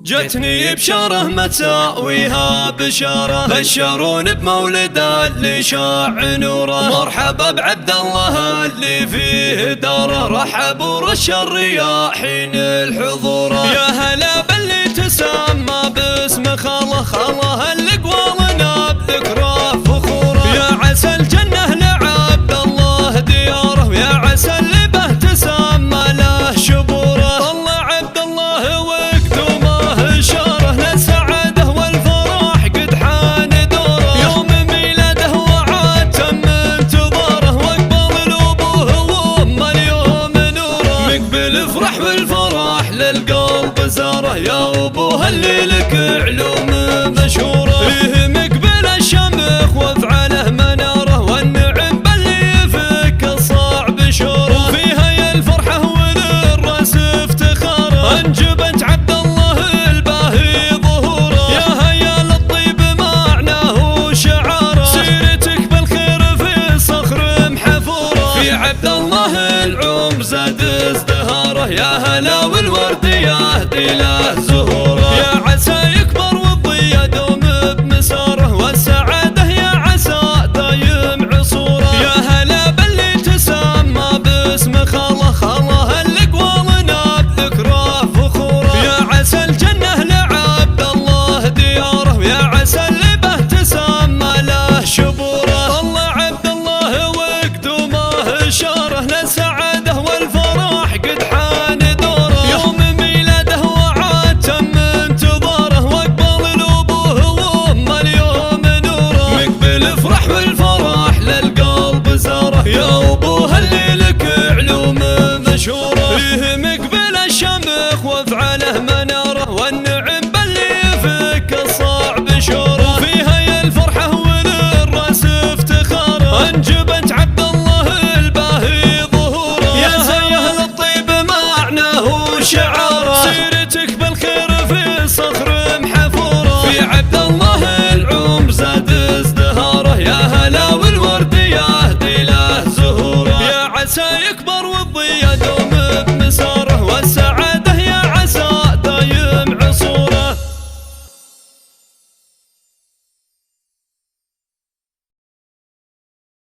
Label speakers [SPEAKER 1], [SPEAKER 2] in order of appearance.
[SPEAKER 1] جتني بشاره ما تساويها بشاره، بشرون بمولد اللي شاع نوره. مرحبا بعبد الله اللي فيه داره، رحب ورش الرياحين الحضوره. يا هلا باللي تسمى باسم خاله، خاله اللي قوالنا بذكراه فخوره. يا عسى الجنه لعبد الله دياره، ويا عسى اللي به تسمى له شبوره. طلع عبد الله وقدومه اشاره للسعاده والفرح قد حان دوره. يوم ميلاده وعاد تم انتظاره، واقبل الابوه وامه اليوم نوره. مقبل افرح والفرح للقلب زاره، يا ابوه اللي لك علوم مشهوره. فيه مقبل الشمخ وافعاله مناره، والنعم باللي يفك الصعب شوره. وفيها يا الفرحه والراس افتخاره، انجبت عبد الله الباهي ظهوره. يا هيا للطيب معناه وشعاره، سيرتك بالخير في صخر محفوره. في عبد الله العمر زاد ازدهاره، يا هلا والورد يهدي له زهوره. يا عسى يكبر والضي يدوم بمساره، والسعاده يا عسى دايم عصوره. يا هلا باللي تسمى باسم خاله، خاله اللي قوالنا بذكراه فخوره. يا عسى الجنه لعبد الله دياره، ويا عسى اللي به تسمى له شبوره. طلع عبد الله وقدومه اشاره للسعاده والفرح قد حان دوره. يوم ميلاده وعاد تم انتظاره، واقبل الابوه وامه اليوم نوره. مقبل افرح والفرح للقلب زاره، يا ابوه اللي لك علوم مشهوره. فيه مقبل الشمخ وافعاله مناره، والنعم باللي يفك الصعب شوره. وفيها يا الفرحه والراس افتخاره، انجبت عبد الله الباهي ظهوره. يا زيه للطيب معناه وشعاره،